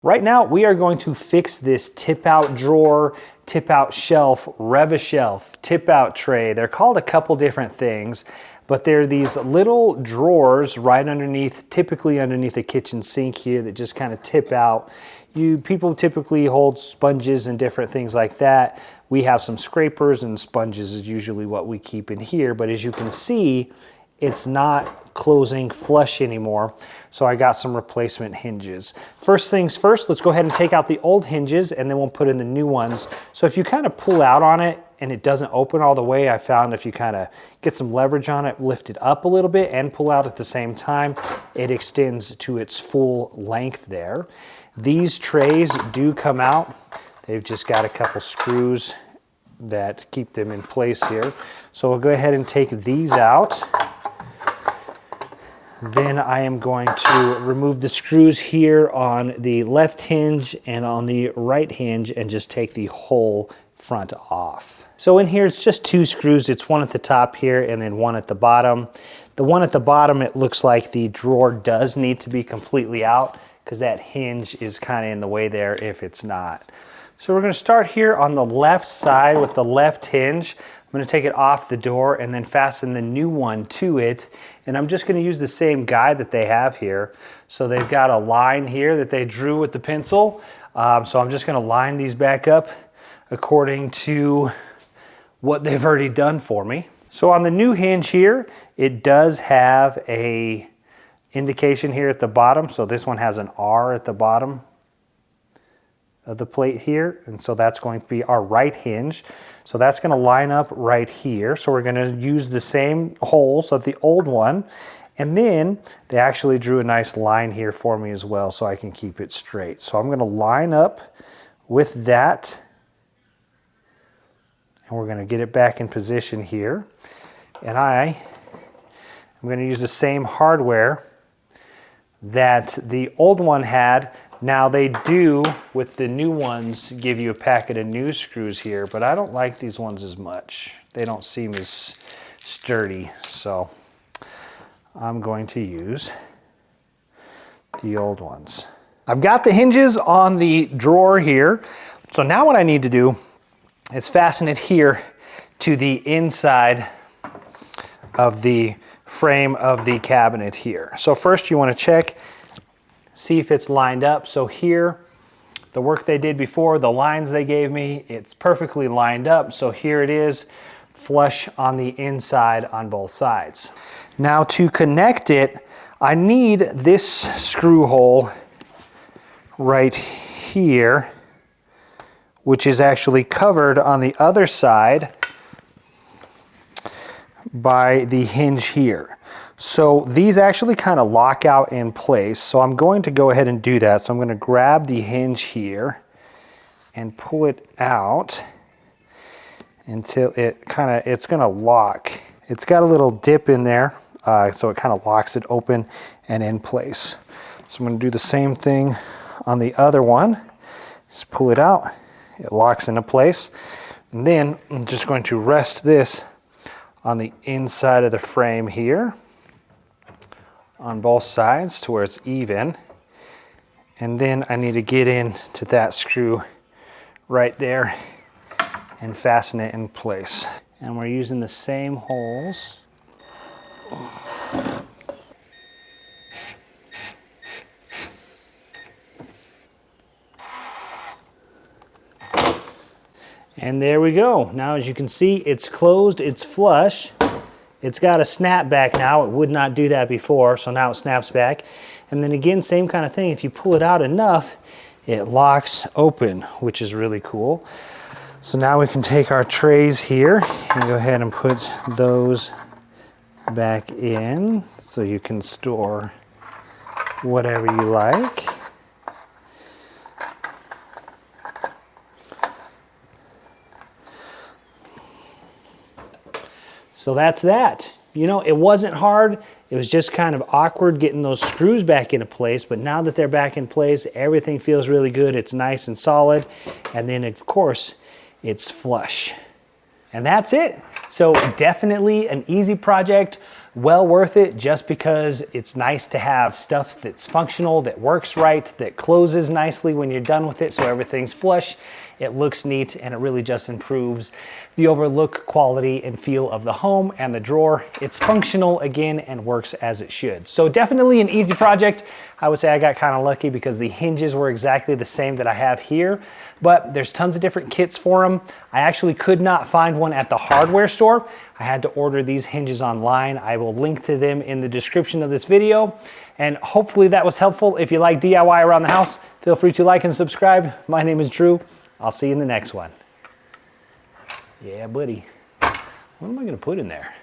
Right now, we are going to fix this tip-out drawer, tip-out shelf, rev-a-shelf, tip-out tray. They're called a couple different things, but they're these little drawers right underneath, typically underneath the kitchen sink here, that just kind of tip out. People typically hold sponges and different things like that. We have some scrapers, and sponges is usually what we keep in here, but as you can see, it's not closing flush anymore, so I got some replacement hinges. First things first, let's go ahead and take out the old hinges, and then we'll put in the new ones. So if you kind of pull out on it and it doesn't open all the way, I found if you kind of get some leverage on it, lift it up a little bit and pull out at the same time, it extends to its full length there. These trays do come out. They've just got a couple screws that keep them in place here. So we'll go ahead and take these out. Then I am going to remove the screws here on the left hinge and on the right hinge and just take the whole front off. So in here, it's just two screws. It's one at the top here and then one at the bottom. The one at the bottom, it looks like the drawer does need to be completely out because that hinge is kind of in the way there if it's not. So we're going to start here on the left side with the left hinge. I'm going to take it off the door and then fasten the new one to it. And I'm just going to use the same guide that they have here. So they've got a line here that they drew with the pencil. So I'm just going to line these back up according to what they've already done for me. So on the new hinge here, it does have a indication here at the bottom. So this one has an R at the bottom of the plate here, and so that's going to be our right hinge. So that's going to line up right here. So we're going to use the same holes of the old one, and then they actually drew a nice line here for me as well so I can keep it straight. So I'm going to line up with that, and we're going to get it back in position here. And I'm going to use the same hardware that the old one had. Now they do, with the new ones, give you a packet of new screws here, but I don't like these ones as much. They don't seem as sturdy, so I'm going to use the old ones. I've got the hinges on the drawer here, so now what I need to do is fasten it here to the inside of the frame of the cabinet here. So first you want to check, see if it's lined up. So here, the work they did before, the lines they gave me, it's perfectly lined up. So here it is, flush on the inside on both sides. Now to connect it, I need this screw hole right here, which is actually covered on the other side by the hinge here. So these actually kind of lock out in place. So I'm going to go ahead and do that. So I'm going to grab the hinge here and pull it out until it's going to lock. It's got a little dip in there, so it kind of locks it open and in place. So I'm going to do the same thing on the other one. Just pull it out. It locks into place. And then I'm just going to rest this on the inside of the frame here, on both sides to where it's even. And then I need to get into that screw right there and fasten it in place. And we're using the same holes. And there we go. Now as you can see, it's closed, it's flush. It's got a snap back now. It would not do that before, so now it snaps back. And then again, same kind of thing. If you pull it out enough, it locks open, which is really cool. So now we can take our trays here and go ahead and put those back in so you can store whatever you like. So that's that. You know, it wasn't hard. It was just kind of awkward getting those screws back into place, but now that they're back in place, everything feels really good. It's nice and solid. And then of course, it's flush. And that's it. So definitely an easy project. well worth it just because it's nice to have stuff that's functional, that works right, that closes nicely when you're done with it so everything's flush. It looks neat and it really just improves the overall look, quality, and feel of the home and the drawer. It's functional again and works as it should. So definitely an easy project. I would say I got kind of lucky because the hinges were exactly the same that I have here, but there's tons of different kits for them. I actually could not find one at the hardware store. I had to order these hinges online. I will link to them in the description of this video. And hopefully that was helpful. If you like DIY around the house, feel free to like and subscribe. My name is Drew. I'll see you in the next one. Yeah, buddy. What am I gonna put in there?